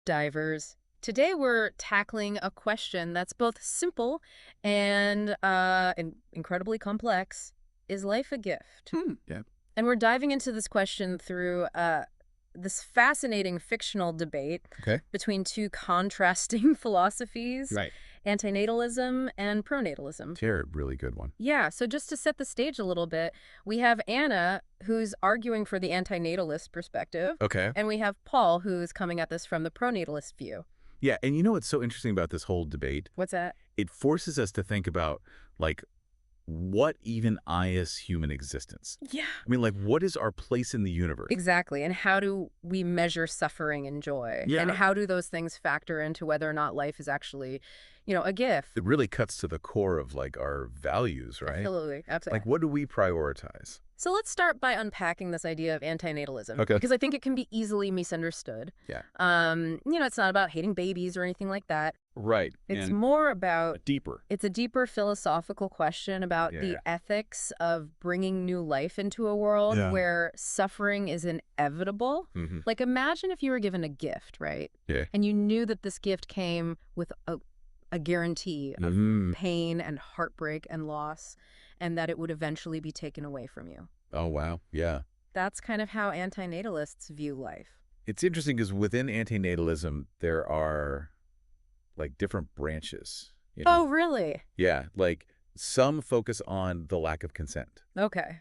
divers. Today we're tackling a question that's both simple and incredibly complex. Is life a gift? Yeah. And we're diving into this question through this fascinating fictional debate Okay. between two contrasting philosophies, Right. antinatalism and pronatalism. They're a really good one. Yeah, so just to set the stage a little bit, we have Anna, who's arguing for the antinatalist perspective, Okay. and we have Paul, who's coming at this from the pronatalist view. Yeah, and you know what's so interesting about this whole debate? What's that? It forces us to think about, like, what even is human existence? Yeah. I mean, like, what is our place in the universe? Exactly. And how do we measure suffering and joy? Yeah. And how do those things factor into whether or not life is actually, a gift? It really cuts to the core of, like, our values, right? Absolutely. Absolutely. Like, what do we prioritize? So let's start by unpacking this idea of antinatalism. Okay. Because I think it can be easily misunderstood. Yeah. It's not about hating babies or anything like that. Right. It's more about deeper. It's a deeper philosophical question about the Yeah. ethics of bringing new life into a world Yeah. where suffering is inevitable. Mm-hmm. Like, imagine if you were given a gift, right? Yeah. And you knew that this gift came with a guarantee of pain and heartbreak and loss, and that it would eventually be taken away from you. Oh, wow. Yeah. That's kind of how antinatalists view life. It's interesting because within antinatalism, there are, like, different branches. Oh, really? Yeah, like, some focus on the lack of consent. Okay.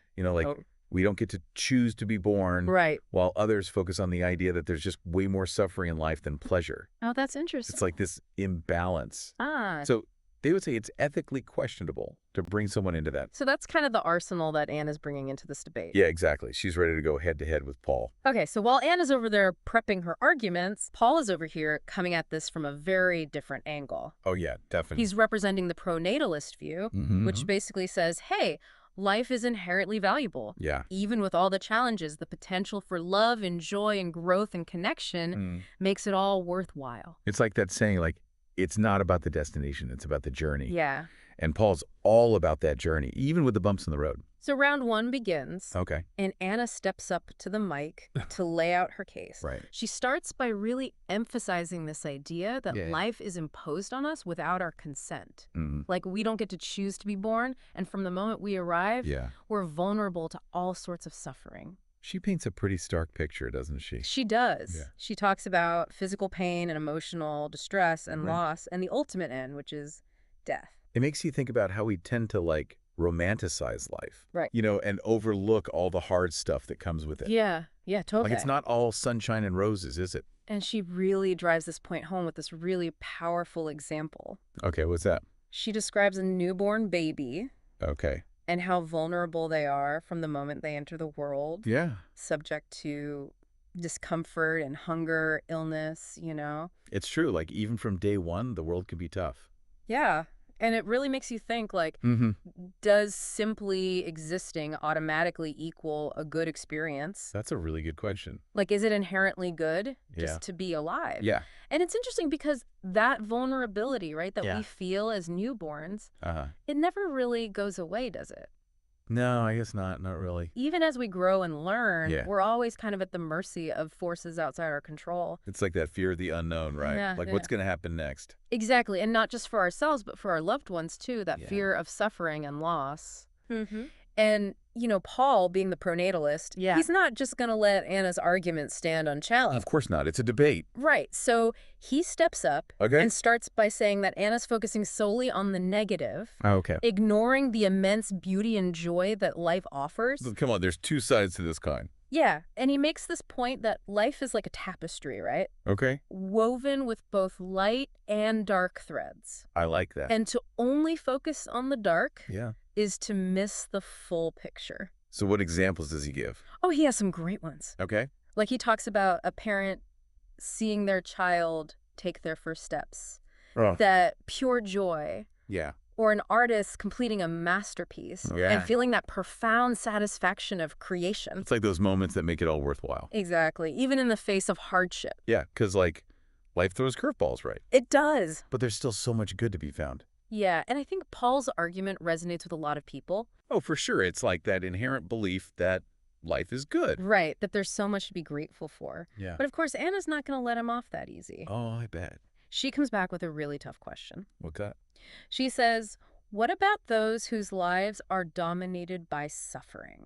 We don't get to choose to be born, Right. while others focus on the idea that there's just way more suffering in life than pleasure. Oh, that's interesting. It's like this imbalance. Ah. So they would say it's ethically questionable to bring someone into that. So that's kind of the arsenal that Anna's bringing into this debate. Yeah, exactly. She's ready to go head-to-head with Paul. Okay, so while Anna's over there prepping her arguments, Paul is over here coming at this from a very different angle. Oh, yeah, definitely. He's representing the pronatalist view, which basically says, hey, life is inherently valuable. Yeah. Even with all the challenges, the potential for love and joy and growth and connection makes it all worthwhile. It's like that saying, like, it's not about the destination, it's about the journey. Yeah. And Paul's all about that journey, even with the bumps in the road. So round one begins, Okay. and Anna steps up to the mic to lay out her case. Right. She starts by really emphasizing this idea that Yeah. life is imposed on us without our consent. Mm-hmm. Like, we don't get to choose to be born, and from the moment we arrive, Yeah. we're vulnerable to all sorts of suffering. She paints a pretty stark picture, doesn't she? She does. Yeah. She talks about physical pain and emotional distress and Right. loss, and the ultimate end, which is death. It makes you think about how we tend to, like, romanticize life. Right. And overlook all the hard stuff that comes with it. Yeah, totally. Like, it's not all sunshine and roses, is it? And she really drives this point home with this really powerful example. Okay, what's that? She describes a newborn baby Okay. and how vulnerable they are from the moment they enter the world, Yeah. subject to discomfort and hunger, illness, It's true. Like, even from day one, the world can be tough. Yeah. And it really makes you think, like, Mm-hmm. does simply existing automatically equal a good experience? That's a really good question. Like, is it inherently good just Yeah. to be alive? Yeah. And it's interesting because that vulnerability, right, that Yeah. we feel as newborns, Uh-huh. it never really goes away, does it? No, I guess not. Not really. Even as we grow and learn, Yeah. we're always kind of at the mercy of forces outside our control. It's like that fear of the unknown, right? Yeah, Like, yeah. what's going to happen next? Exactly. And not just for ourselves, but for our loved ones, too. That Yeah. fear of suffering and loss. And, Paul, being the pronatalist, he's not just going to let Anna's argument stand unchallenged. Of course not. It's a debate. Right. So he steps up Okay. and starts by saying that Anna's focusing solely on the negative, Oh, okay. ignoring the immense beauty and joy that life offers. Come on, there's two sides to this coin. Yeah. And he makes this point that life is like a tapestry, right? Okay. Woven with both light and dark threads. I like that. And to only focus on the dark Yeah. is to miss the full picture. So what examples does he give? Oh, he has some great ones. Okay. Like, he talks about a parent seeing their child take their first steps. Oh. That pure joy. Yeah. Or an artist completing a masterpiece Yeah. and feeling that profound satisfaction of creation. It's like those moments that make it all worthwhile. Exactly. Even in the face of hardship. Yeah, because, like, life throws curveballs, right? It does. But there's still so much good to be found. Yeah, and I think Paul's argument resonates with a lot of people. Oh, for sure. It's like that inherent belief that life is good. Right, that there's so much to be grateful for. Yeah. But of course, Anna's not going to let him off that easy. Oh, I bet. She comes back with a really tough question. What's that? She says, what about those whose lives are dominated by suffering?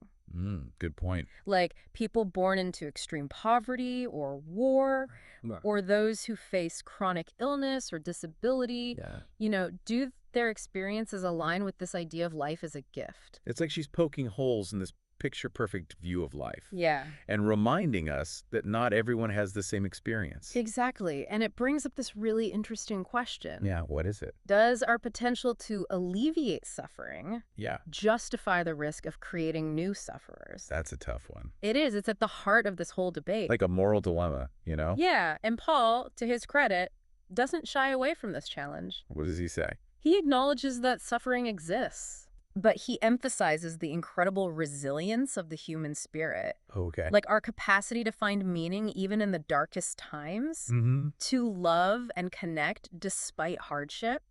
Good point. Like people born into extreme poverty or war, Right. or those who face chronic illness or disability. Yeah. Do their experiences align with this idea of life as a gift? It's like she's poking holes in this picture-perfect view of life Yeah. and reminding us that not everyone has the same experience. Exactly. And it brings up this really interesting question. Yeah, what is it? Does our potential to alleviate suffering Yeah, justify the risk of creating new sufferers? that's a tough one. It is. It's at the heart of this whole debate. Like a moral dilemma, you know? Yeah, and Paul, to his credit, doesn't shy away from this challenge. What does he say? He acknowledges that suffering exists, but he emphasizes the incredible resilience of the human spirit. Okay. Like our capacity to find meaning even in the darkest times, Mm-hmm. to love and connect despite hardship.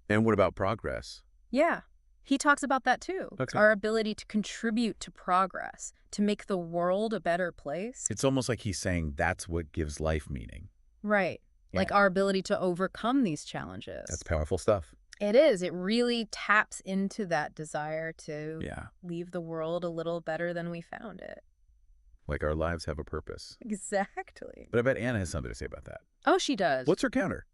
And what about progress? Yeah, he talks about that too. Okay. Our ability to contribute to progress, to make the world a better place. It's almost like he's saying that's what gives life meaning. Right. Like Yeah. our ability to overcome these challenges. That's powerful stuff. It is. It really taps into that desire to Yeah. leave the world a little better than we found it. Like our lives have a purpose. Exactly. But I bet Anna has something to say about that. Oh, she does. What's her counter?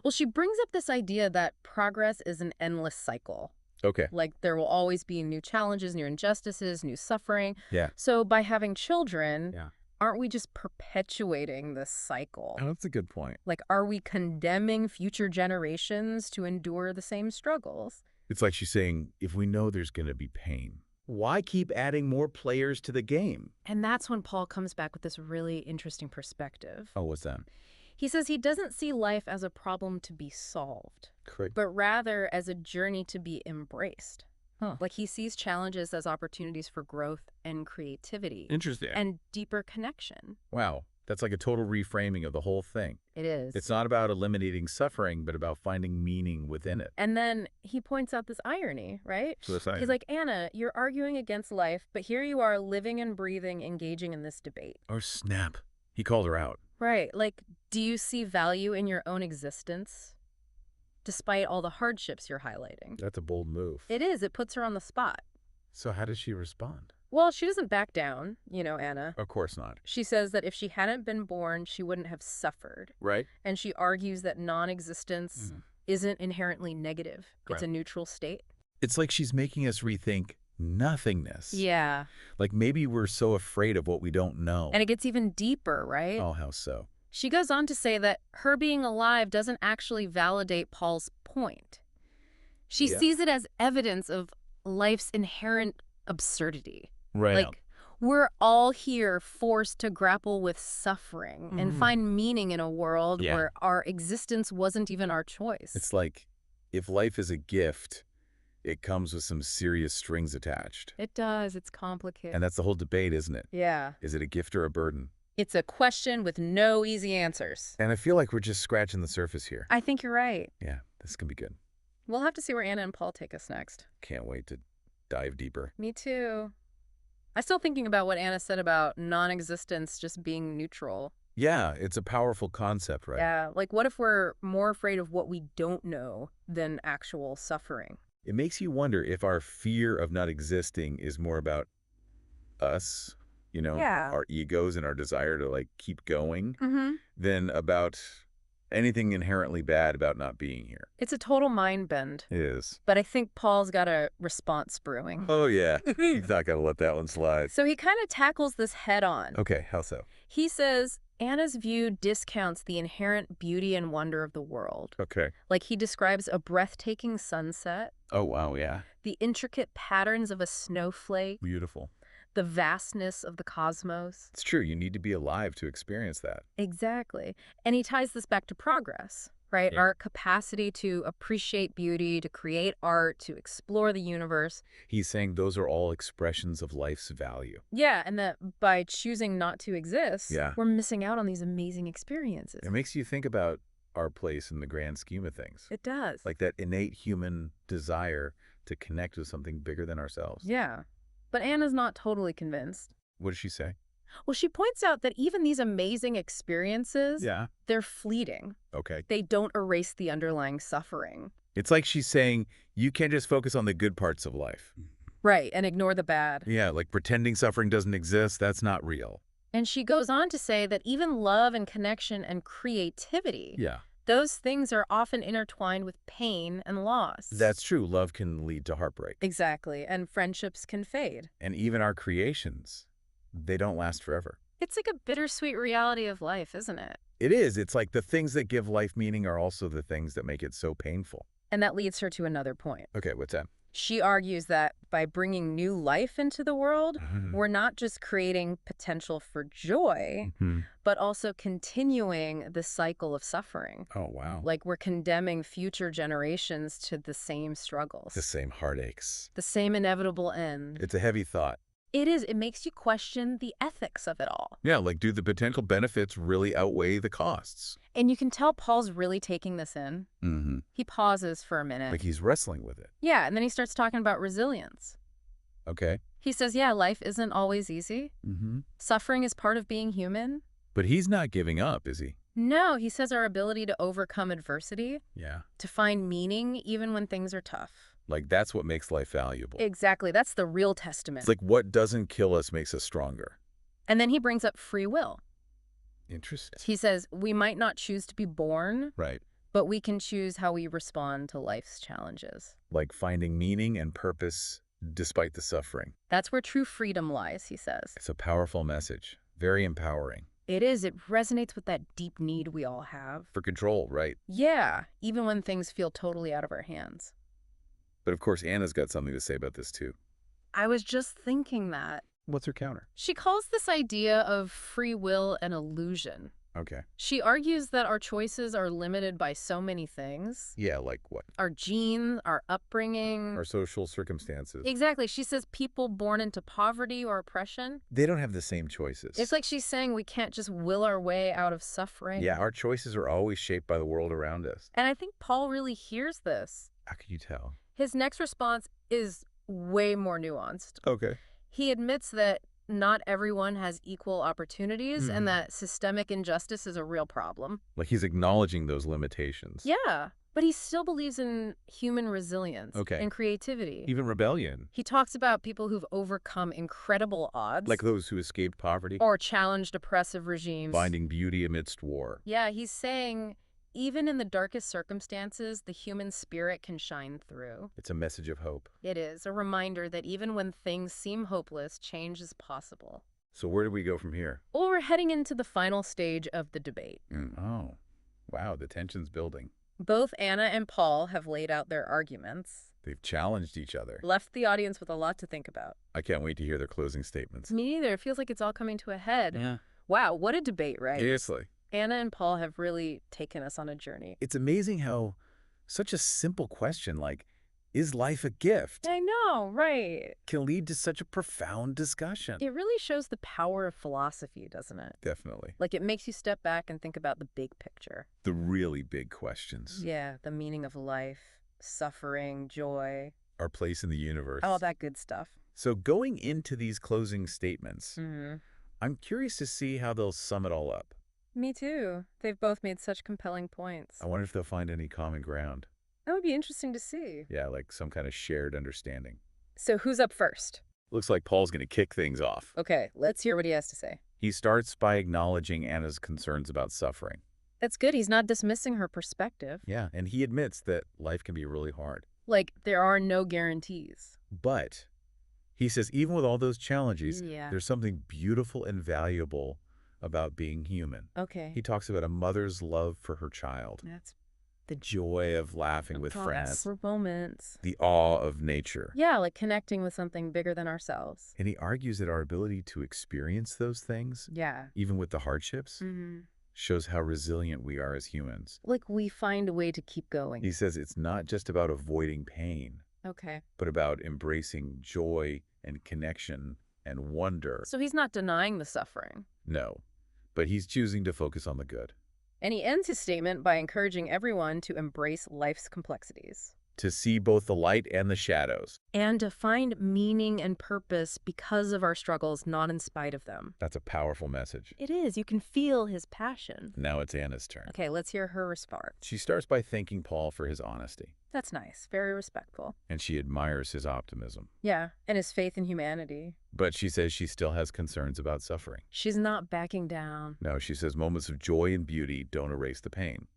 Well, she brings up this idea that progress is an endless cycle. Okay. Like there will always be new challenges, new injustices, new suffering. Yeah. So by having children, Yeah. aren't we just perpetuating this cycle? Oh, that's a good point. Like, are we condemning future generations to endure the same struggles? It's like she's saying, if we know there's going to be pain, why keep adding more players to the game? And that's when Paul comes back with this really interesting perspective. Oh, what's that? He says he doesn't see life as a problem to be solved, Correct. but rather as a journey to be embraced. Huh. Like he sees challenges as opportunities for growth and creativity Interesting. and deeper connection. Wow. That's like a total reframing of the whole thing. It is. It's not about eliminating suffering, but about finding meaning within it. And then he points out this irony, right? So that's He's like, Anna, you're arguing against life, but here you are living and breathing, engaging in this debate. Or snap. He called her out. Right. Like, do you see value in your own existence despite all the hardships you're highlighting? That's a bold move. It is. It puts her on the spot. So how does she respond? Well, she doesn't back down, Anna. Of course not. She says that if she hadn't been born, she wouldn't have suffered. Right? And she argues that non-existence isn't inherently negative. It's Right. a neutral state. It's like she's making us rethink nothingness. Yeah. Like maybe we're so afraid of what we don't know. And it gets even deeper, right? Oh, how so? She goes on to say that her being alive doesn't actually validate Paul's point. She Yeah. sees it as evidence of life's inherent absurdity. Right. Like, we're all here forced to grapple with suffering and find meaning in a world Yeah. where our existence wasn't even our choice. It's like if life is a gift, it comes with some serious strings attached. It does. It's complicated. And that's the whole debate, isn't it? Yeah. Is it a gift or a burden? It's a question with no easy answers. And I feel like we're just scratching the surface here. I think you're right. Yeah, this can be good. We'll have to see where Anna and Paul take us next. Can't wait to dive deeper. Me too. I'm still thinking about what Anna said about non-existence just being neutral. Yeah, it's a powerful concept, right? Yeah, like what if we're more afraid of what we don't know than actual suffering? It makes you wonder if our fear of not existing is more about us, Yeah. our egos and our desire to like keep going, Mm-hmm. than about anything inherently bad about not being here. It's a total mind bend. It is. But I think Paul's got a response brewing. Oh, yeah. He's not going to let that one slide. So he kind of tackles this head on. Okay, how so? He says Anna's view discounts the inherent beauty and wonder of the world. Okay. Like he describes a breathtaking sunset, Oh, wow, yeah. the intricate patterns of a snowflake, Beautiful. the vastness of the cosmos. It's true. You need to be alive to experience that. Exactly. And he ties this back to progress, right? Yeah. Our capacity to appreciate beauty, to create art, to explore the universe. He's saying those are all expressions of life's value. Yeah, and that by choosing not to exist, Yeah. we're missing out on these amazing experiences. It makes you think about our place in the grand scheme of things. It does. Like that innate human desire to connect with something bigger than ourselves. Yeah. But Anna's not totally convinced. What does she say? Well, she points out that even these amazing experiences, Yeah. they're fleeting. Okay. They don't erase the underlying suffering. It's like she's saying, you can't just focus on the good parts of life. Right, and ignore the bad. Yeah, like pretending suffering doesn't exist, that's not real. And she goes on to say that even love and connection and creativity, Yeah. those things are often intertwined with pain and loss. That's true. Love can lead to heartbreak. Exactly, and friendships can fade. And even our creations, they don't last forever. It's like a bittersweet reality of life, isn't it? It is. It's like the things that give life meaning are also the things that make it so painful. And that leads her to another point. Okay, what's that? She argues that by bringing new life into the world, we're not just creating potential for joy, but also continuing the cycle of suffering. Oh, wow. Like we're condemning future generations to the same struggles. The same heartaches. The same inevitable end. It's a heavy thought. It is. It makes you question the ethics of it all. Yeah, like do the potential benefits really outweigh the costs? And you can tell Paul's really taking this in. Mm-hmm. He pauses for a minute. Like he's wrestling with it. Yeah, and then he starts talking about resilience. Okay. He says, yeah, life isn't always easy. Mm-hmm. Suffering is part of being human. But he's not giving up, is he? No, he says our ability to overcome adversity, Yeah. to find meaning even when things are tough. Like that's what makes life valuable. Exactly. That's the real testament. It's like what doesn't kill us makes us stronger. And then he brings up free will. Interesting. He says, we might not choose to be born, Right. but we can choose how we respond to life's challenges. Like finding meaning and purpose despite the suffering. That's where true freedom lies, he says. It's a powerful message. Very empowering. It is. It resonates with that deep need we all have. For control, right? Yeah, even when things feel totally out of our hands. But of course, Anna's got something to say about this too. I was just thinking that. What's her counter? She calls this idea of free will an illusion. Okay. She argues that our choices are limited by so many things. Yeah, like what? Our genes, our upbringing. Our social circumstances. Exactly. She says people born into poverty or oppression. They don't have the same choices. It's like she's saying we can't just will our way out of suffering. Yeah, our choices are always shaped by the world around us. And I think Paul really hears this. How can you tell? His next response is way more nuanced. Okay. He admits that not everyone has equal opportunities and that systemic injustice is a real problem. Like he's acknowledging those limitations. Yeah, but he still believes in human resilience Okay. and creativity. Even rebellion. He talks about people who've overcome incredible odds. Like those who escaped poverty. Or challenged oppressive regimes. Finding beauty amidst war. Yeah, he's saying even in the darkest circumstances, the human spirit can shine through. It's a message of hope. It is a reminder that even when things seem hopeless, change is possible. So where do we go from here? Well, we're heading into the final stage of the debate. Oh, wow, the tension's building. Both Anna and Paul have laid out their arguments, They've challenged each other. left the audience with a lot to think about. I can't wait to hear their closing statements. Me neither. It feels like it's all coming to a head. Yeah. Wow, what a debate, right? Seriously. Anna and Paul have really taken us on a journey. It's amazing how such a simple question like, is life a gift, I know, right? can lead to such a profound discussion. It really shows the power of philosophy, doesn't it? Definitely. Like it makes you step back and think about the big picture. The really big questions. Yeah, the meaning of life, suffering, joy, Our place in the universe. all that good stuff. So going into these closing statements, Mm-hmm. I'm curious to see how they'll sum it all up. Me too. They've both made such compelling points. I wonder if they'll find any common ground. That would be interesting to see. Yeah, like some kind of shared understanding. So who's up first? Looks like Paul's going to kick things off. Okay, let's hear what he has to say. He starts by acknowledging Anna's concerns about suffering. That's good. He's not dismissing her perspective. Yeah, and he admits that life can be really hard. Like, there are no guarantees. But he says even with all those challenges, Yeah. there's something beautiful and valuable about being human. Okay. He talks about a mother's love for her child, That's the joy of laughing with friends, for moments. the awe of nature. Yeah, like connecting with something bigger than ourselves. And he argues that our ability to experience those things, Yeah. even with the hardships, Mm-hmm. shows how resilient we are as humans. Like we find a way to keep going. He says it's not just about avoiding pain, Okay. but about embracing joy and connection and wonder. So he's not denying the suffering. No, but he's choosing to focus on the good. And he ends his statement by encouraging everyone to embrace life's complexities. To see both the light and the shadows. And to find meaning and purpose because of our struggles, not in spite of them. That's a powerful message. It is. You can feel his passion. Now it's Anna's turn. Okay, let's hear her response. She starts by thanking Paul for his honesty. That's nice. Very respectful. And she admires his optimism. Yeah, and his faith in humanity. But she says she still has concerns about suffering. She's not backing down. No, she says moments of joy and beauty don't erase the pain.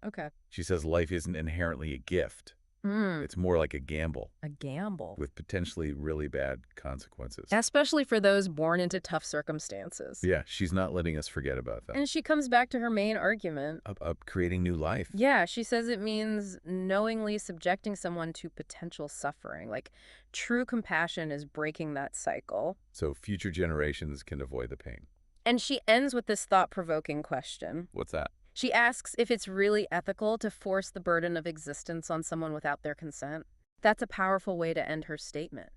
Okay. She says life isn't inherently a gift. It's more like a gamble. A gamble. With potentially really bad consequences. Especially for those born into tough circumstances. Yeah, she's not letting us forget about that. And she comes back to her main argument. Of creating new life. Yeah, she says it means knowingly subjecting someone to potential suffering. Like, true compassion is breaking that cycle. So future generations can avoid the pain. And she ends with this thought-provoking question. What's that? She asks if it's really ethical to force the burden of existence on someone without their consent. That's a powerful way to end her statement.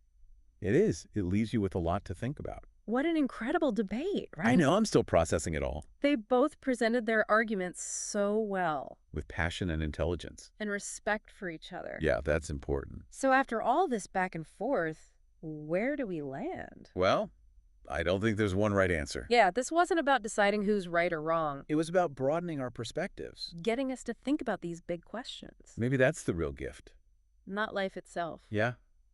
It is. It leaves you with a lot to think about. What an incredible debate, right? I know, I'm still processing it all. They both presented their arguments so well. With passion and intelligence. And respect for each other. Yeah, that's important. So after all this back and forth, where do we land? Well, I don't think there's one right answer. Yeah, this wasn't about deciding who's right or wrong. It was about broadening our perspectives. Getting us to think about these big questions. Maybe that's the real gift. Not life itself. Yeah,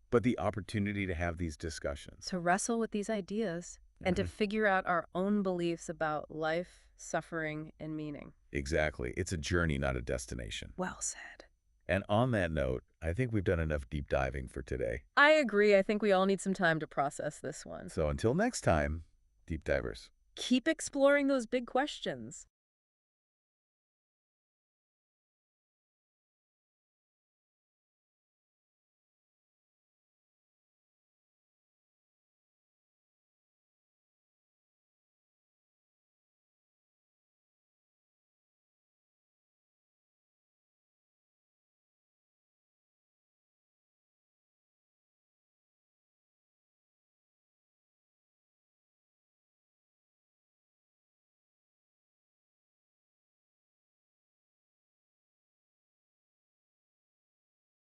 but the opportunity to have these discussions. To wrestle with these ideas and to figure out our own beliefs about life, suffering, and meaning. Exactly. It's a journey, not a destination. Well said. And on that note, I think we've done enough deep diving for today. I agree. I think we all need some time to process this one. So until next time, deep divers. Keep exploring those big questions.